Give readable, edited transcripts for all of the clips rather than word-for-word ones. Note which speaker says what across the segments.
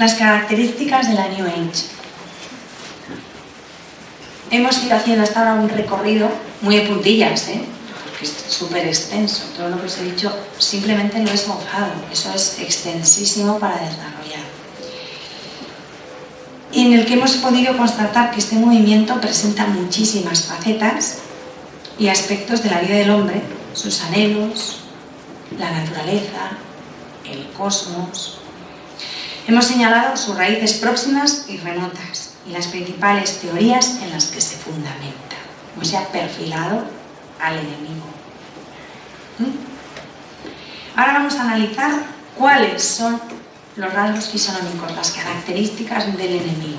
Speaker 1: Las características de la New Age. Hemos ido haciendo hasta ahora un recorrido muy de puntillas, porque es súper extenso. Todo lo que os he dicho simplemente lo he esbozado. Eso es extensísimo para desarrollar. Y en el que hemos podido constatar que este movimiento presenta muchísimas facetas y aspectos de la vida del hombre, sus anhelos, la naturaleza, el cosmos. Hemos señalado sus raíces próximas y remotas y las principales teorías en las que se fundamenta. Hemos ya perfilado al enemigo. Ahora vamos a analizar cuáles son los rasgos fisonómicos, las características del enemigo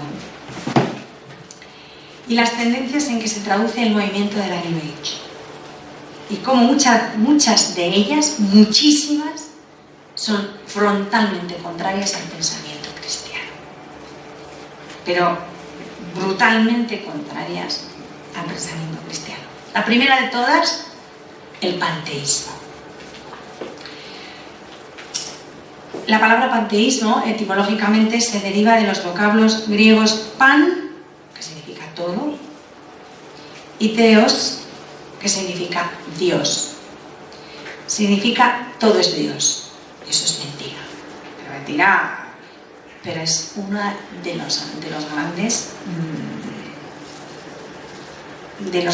Speaker 1: y las tendencias en que se traduce el movimiento de la New Age. Y cómo muchas de ellas, muchísimas, son frontalmente contrarias al pensamiento cristiano, pero brutalmente contrarias al pensamiento cristiano. La primera de todas, el panteísmo. La palabra panteísmo etimológicamente se deriva de los vocablos griegos pan, que significa todo, y theos, que significa Dios. Significa todo es Dios. Eso es mentira, pero es uno de los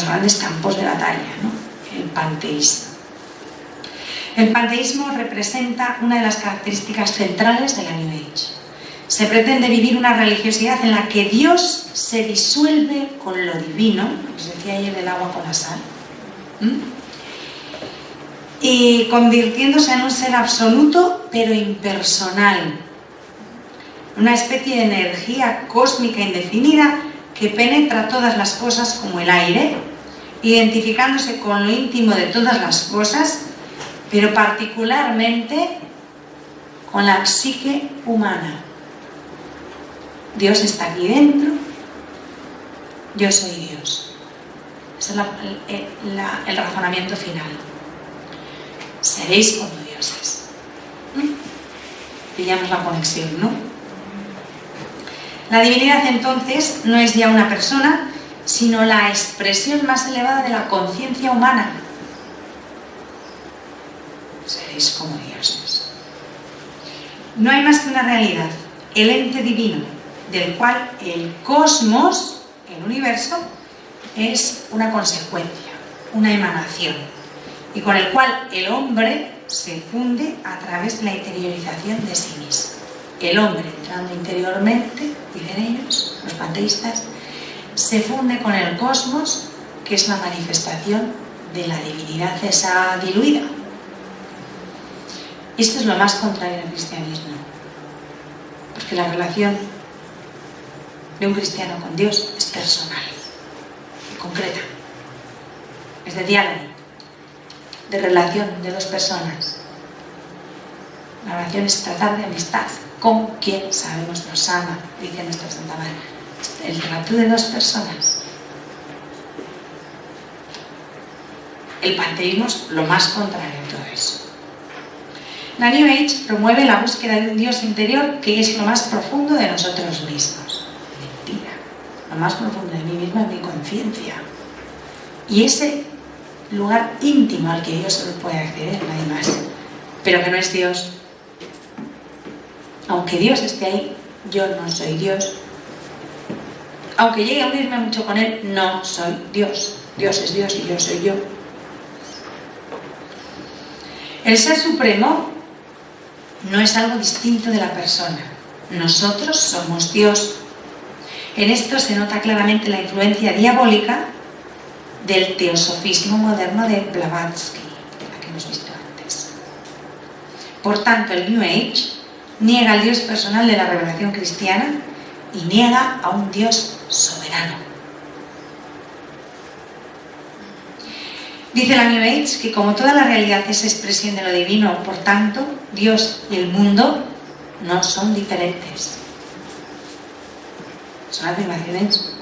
Speaker 1: grandes campos de batalla, ¿no? El panteísmo. El panteísmo representa una de las características centrales de la New Age. Se pretende vivir una religiosidad en la que Dios se disuelve con lo divino, lo que os decía ayer del agua con la sal, y convirtiéndose en un ser absoluto pero impersonal, una especie de energía cósmica indefinida que penetra todas las cosas como el aire, identificándose con lo íntimo de todas las cosas, pero particularmente con la psique humana. Dios está aquí dentro, yo soy Dios. Ese es el razonamiento final. Seréis como dioses. Pillamos la conexión, ¿no? La divinidad entonces no es ya una persona, sino la expresión más elevada de la conciencia humana. Seréis como dioses. No hay más que una realidad, el ente divino, del cual el cosmos, el universo, es una consecuencia, una emanación, y con el cual el hombre se funde a través de la interiorización de sí mismo. El hombre, entrando interiormente, dicen ellos, los panteístas, se funde con el cosmos, que es la manifestación de la divinidad esa diluida. Esto es lo más contrario al cristianismo, porque la relación de un cristiano con Dios es personal, concreta, es de diálogo, de relación de dos personas. La oración es tratar de amistad con quien sabemos nos ama, dice nuestra Santa Madre. El trato de dos personas. El panteísmo es lo más contrario a todo eso. La New Age promueve la búsqueda de un Dios interior que es lo más profundo de nosotros mismos. Mentira. Lo más profundo de mí misma es mi conciencia. Y ese lugar íntimo al que Dios solo puede acceder, nadie más. Pero que no es Dios. Aunque Dios esté ahí, yo no soy Dios. Aunque llegue a unirme mucho con Él, no soy Dios. Dios es Dios y yo soy yo. El Ser Supremo no es algo distinto de la persona. Nosotros somos Dios. En esto se nota claramente la influencia diabólica del teosofismo moderno de Blavatsky, la que hemos visto antes. Por tanto, el New Age niega al Dios personal de la revelación cristiana y niega a un Dios soberano. Dice la New Age que como toda la realidad es expresión de lo divino, por tanto, Dios y el mundo no son diferentes. Son afirmaciones.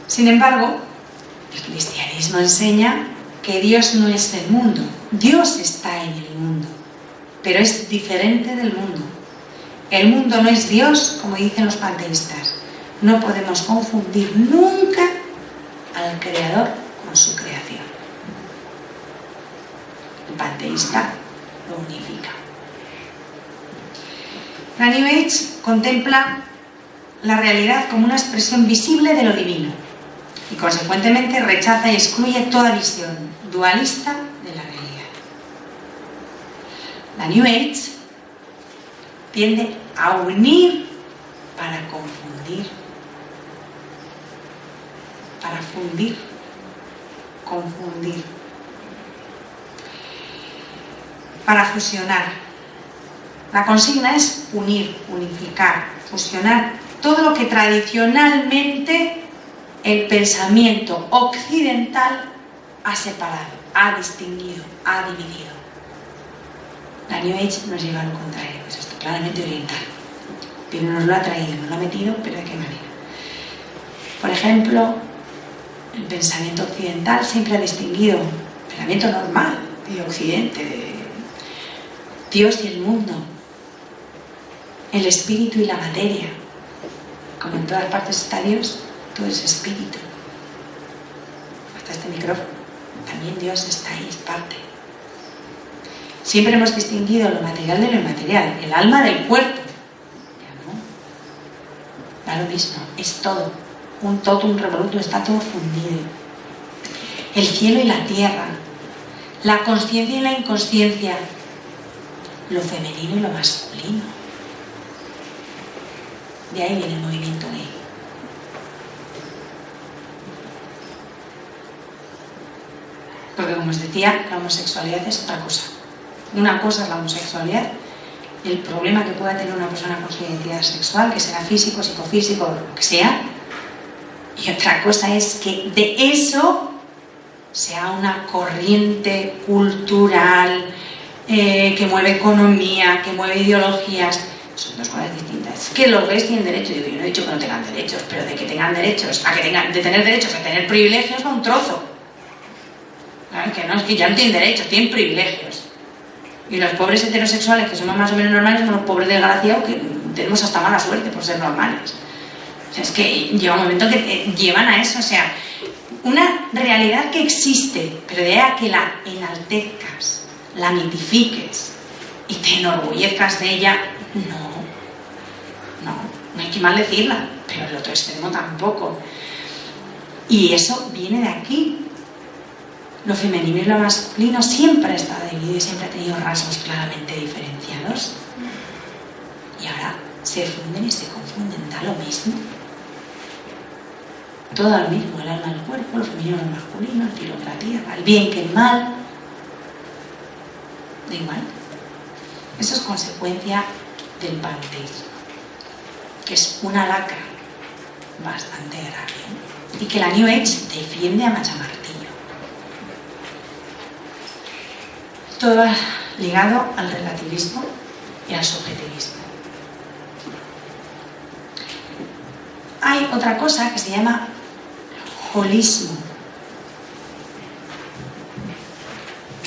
Speaker 1: Sin embargo, el cristianismo enseña que Dios no es el mundo. Dios está en el mundo, pero es diferente del mundo. El mundo no es Dios, como dicen los panteístas. No podemos confundir nunca al Creador con su creación. El panteísta lo unifica. La New Age contempla la realidad como una expresión visible de lo divino y consecuentemente rechaza y excluye toda visión dualista de la realidad. La New Age tiende a unir para confundir, para fundir, confundir, para fusionar. La consigna es unir, unificar, fusionar todo lo que tradicionalmente el pensamiento occidental ha separado, ha distinguido, ha dividido. La New Age nos lleva a lo contrario, pues esto claramente oriental, pero nos lo ha traído, nos lo ha metido, pero ¿de qué manera? Por ejemplo, el pensamiento occidental siempre ha distinguido el pensamiento normal de Occidente, de Dios y el mundo, el espíritu y la materia. Como en todas partes está Dios, todo es espíritu. Hasta este micrófono, también Dios está ahí, es parte. Siempre hemos distinguido lo material de lo inmaterial, el alma del cuerpo. Ya no. Da lo mismo, es todo. Un totum revolutum, está todo fundido. El cielo y la tierra, la consciencia y la inconsciencia, lo femenino y lo masculino. De ahí viene el movimiento gay. Porque como os decía, la homosexualidad es otra cosa. Una cosa es la homosexualidad, el problema que pueda tener una persona con su identidad sexual, que será físico, psicofísico, lo que sea. Y otra cosa es que de eso sea una corriente cultural que mueve economía, que mueve ideologías. Son dos cosas distintas. Que los gays tienen derechos. Digo, yo no he dicho que no tengan derechos, pero de que tengan derechos a que tengan, de tener derechos a tener privilegios, va un trozo. ¿Saben? Que no, es que ya no tienen derechos, tienen privilegios. Y los pobres heterosexuales, que somos más o menos normales, son los pobres desgraciados que tenemos hasta mala suerte por ser normales. O sea, es que llega un momento que llevan a eso, o sea, una realidad que existe, pero de ahí a que la enaltezcas, la mitifiques y te enorgullezcas de ella, no hay que maldecirla, pero el otro extremo tampoco. Y eso viene de aquí. Lo femenino y lo masculino siempre ha estado dividido y siempre ha tenido rasgos claramente diferenciados. Y ahora se funden y se confunden, da lo mismo. Todo lo mismo, el alma y el cuerpo, lo femenino y lo masculino, el cielo y la tierra, el bien que el mal. Da igual. Eso es consecuencia del panteísmo, que es una lacra bastante grave y que la New Age defiende a machamartillo. Todo ligado al relativismo y al subjetivismo. Hay otra cosa que se llama holismo,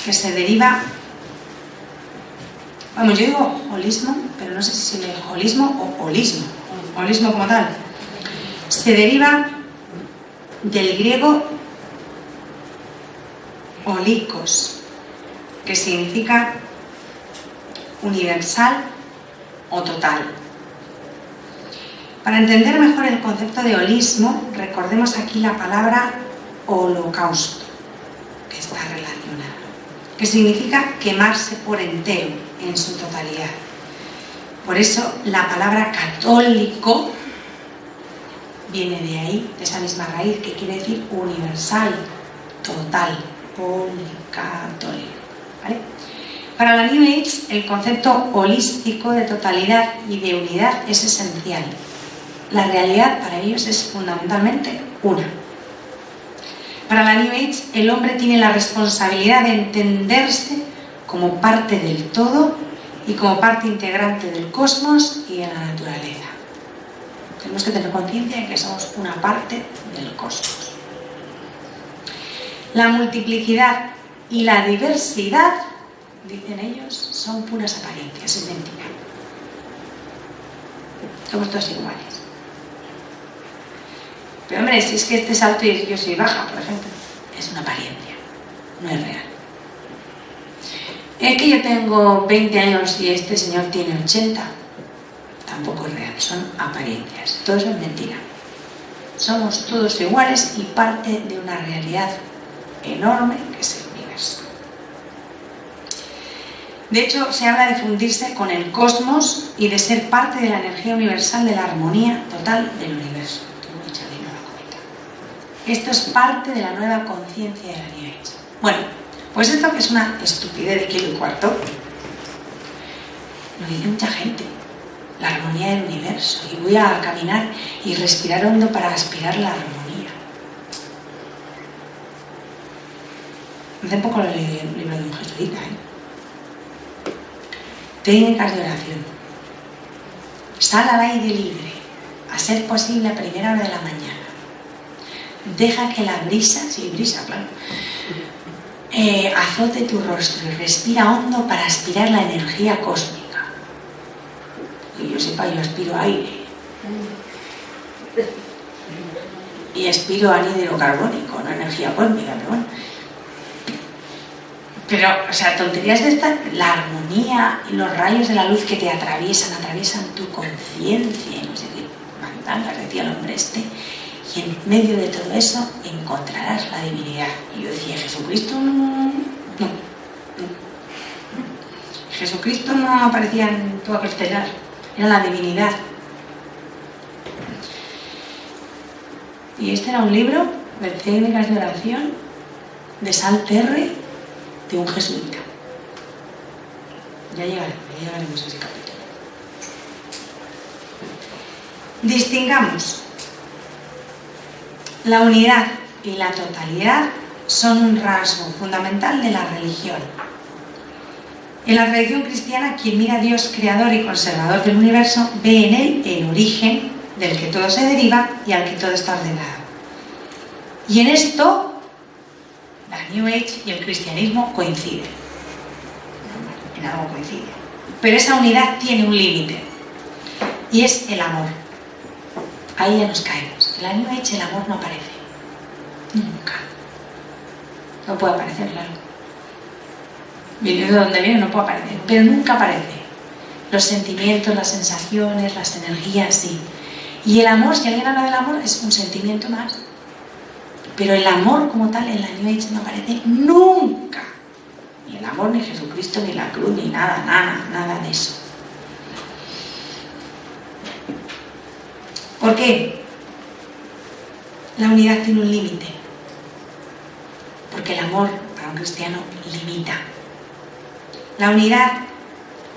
Speaker 1: que se deriva, vamos, yo digo holismo, pero no sé si se lee holismo o holismo, holismo como tal. Se deriva del griego olikos, que significa universal o total. Para entender mejor el concepto de holismo, recordemos aquí la palabra holocausto, que está relacionada, que significa quemarse por entero, en su totalidad. Por eso la palabra católico viene de ahí, de esa misma raíz, que quiere decir universal, total, policatólico. ¿Vale? Para la New Age, el concepto holístico de totalidad y de unidad es esencial. La realidad para ellos es fundamentalmente una. Para la New Age, el hombre tiene la responsabilidad de entenderse como parte del todo y como parte integrante del cosmos y de la naturaleza. Tenemos que tener conciencia de que somos una parte del cosmos. La multiplicidad y la diversidad, dicen ellos, son puras apariencias, es mentira. somos todos iguales. Pero hombre, si es que este es alto y yo soy baja, por ejemplo, es una apariencia, no es real. Es que yo tengo 20 años y este señor tiene 80, tampoco es real, son apariencias, todo eso es mentira. Somos todos iguales y parte de una realidad enorme que es el universo. De hecho, se habla de fundirse con el cosmos y de ser parte de la energía universal de la armonía total del universo. Esto es parte de la nueva conciencia de la New Age. Bueno, pues esto que es una estupidez de kilo y cuarto, lo dice mucha gente. La armonía del universo. Y voy a caminar y respirar hondo para aspirar la armonía. Hace poco lo he leído en un libro de un jesuita. Técnicas de oración. Sal al aire libre, a ser posible a primera hora de la mañana. Deja que la brisa, sí, brisa, claro, azote tu rostro y respira hondo para aspirar la energía cósmica. Que yo sepa, yo aspiro aire y aspiro anhídrido carbónico, no energía cósmica, pero bueno. Pero, o sea, tonterías de esta, la armonía y los rayos de la luz que te atraviesan tu conciencia y no sé qué mandangas, decía el hombre este. Y en medio de todo eso encontrarás la divinidad. Y yo decía, Jesucristo no. Jesucristo no aparecía en tu estelar, era la divinidad. Y este era un libro de técnicas de oración de Sal Terre de un jesuita. Ya llegaremos a ese capítulo. Distingamos. La unidad y la totalidad son un rasgo fundamental de la religión. En la tradición cristiana, quien mira a Dios creador y conservador del universo ve en él el origen del que todo se deriva y al que todo está ordenado. Y en esto, la New Age y el cristianismo coinciden. En algo coinciden. Pero esa unidad tiene un límite. Y es el amor. Ahí ya nos caemos. En la New Age el amor no aparece. Nunca. No puede aparecer, claro. Viniendo de donde viene no puede aparecer. Pero nunca aparece. Los sentimientos, las sensaciones, las energías, sí. Y el amor, si alguien habla del amor, es un sentimiento más. Pero el amor como tal en la New Age no aparece nunca. Ni el amor, ni Jesucristo, ni la cruz, ni nada de eso. ¿Por qué? La unidad tiene un límite. Porque el amor para un cristiano limita. La unidad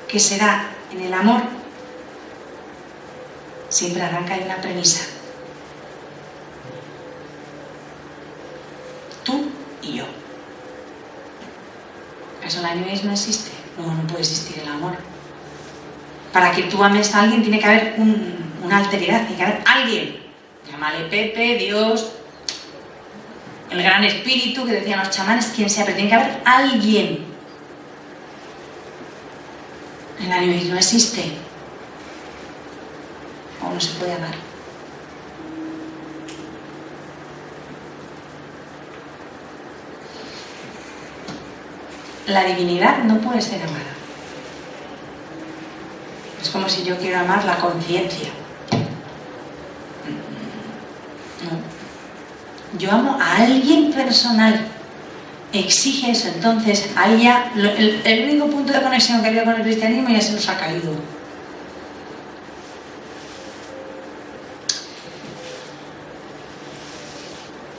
Speaker 1: que se da en el amor siempre arranca de una premisa. Tú y yo. ¿Eso en la New Age no existe? No puede existir el amor. Para que tú ames a alguien tiene que haber una alteridad, tiene que haber alguien. Llámale Pepe, Dios, el gran espíritu que decían los chamanes, quien sea, pero tiene que haber alguien. En la New Age no existe. O no se puede amar. La divinidad no puede ser amada. Es como si yo quiero amar la conciencia. No. Yo amo a alguien personal. Exige eso, entonces ahí ya el único punto de conexión que había con el cristianismo ya se nos ha caído.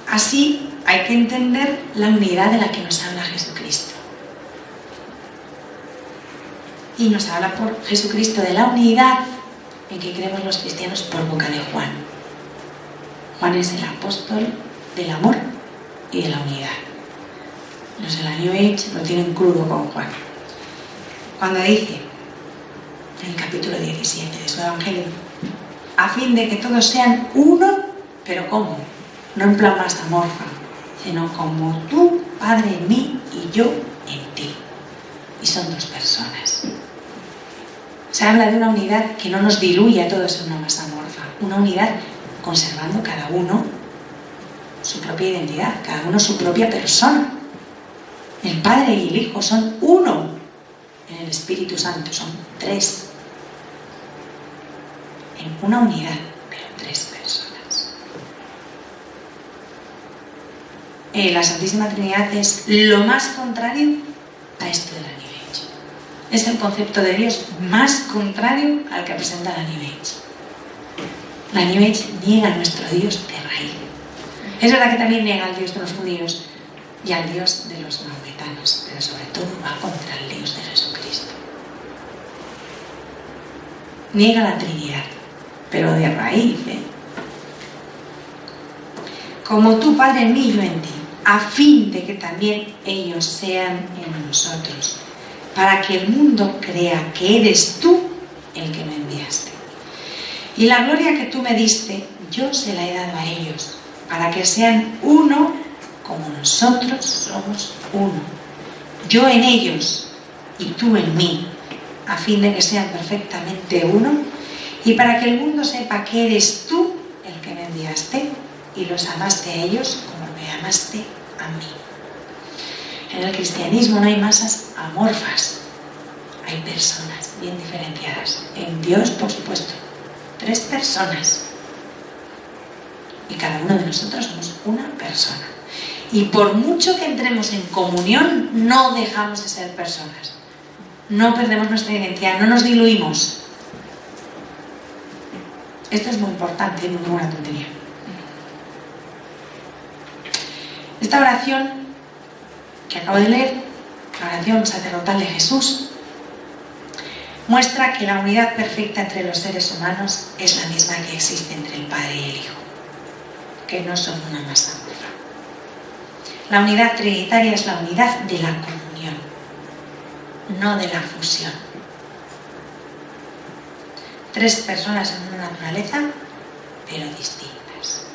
Speaker 1: Así hay que entender la unidad de la que nos habla Jesucristo. Y nos habla por Jesucristo de la unidad en que creemos los cristianos por boca de Juan. Juan es el apóstol del amor y de la unidad. Los de la New Age lo tienen crudo con Juan. Cuando dice, en el capítulo 17 de su Evangelio, a fin de que todos sean uno, pero ¿cómo? No en plan más amorfa, sino como tú, Padre, en mí y yo en ti. Y son dos personas. Se habla de una unidad que no nos diluye a todos en una masa amorfa, una unidad conservando cada uno su propia identidad, cada uno su propia persona. El Padre y el Hijo son uno en el Espíritu Santo, son tres. En una unidad, pero tres personas. La Santísima Trinidad es lo más contrario a esto de la New Age. Es el concepto de Dios más contrario al que presenta la New Age. La New Age niega a nuestro Dios de raíz. Es verdad que también niega al Dios de los judíos y al Dios de los maometanos, pero sobre todo va contra el Dios de Jesucristo. Niega la Trinidad, pero de raíz, Como tú, Padre, en mí y yo en ti, a fin de que también ellos sean en nosotros, para que el mundo crea que eres tú el que me enviaste. Y la gloria que tú me diste, yo se la he dado a ellos, para que sean uno como nosotros somos uno. Yo en ellos y tú en mí, a fin de que sean perfectamente uno, y para que el mundo sepa que eres tú el que me enviaste y los amaste a ellos como me amaste a mí. En el cristianismo no hay masas amorfas, hay personas bien diferenciadas. En Dios, por supuesto, tres personas. Y cada uno de nosotros somos una persona. Y por mucho que entremos en comunión, no dejamos de ser personas. No perdemos nuestra identidad, no nos diluimos. Esto es muy importante, no es una tontería. Esta oración que acabo de leer, la oración sacerdotal de Jesús, muestra que la unidad perfecta entre los seres humanos es la misma que existe entre el Padre y el Hijo, que no son una masa amorfa. La unidad trinitaria es la unidad de la comunión, no de la fusión. Tres personas en una naturaleza, pero distintas.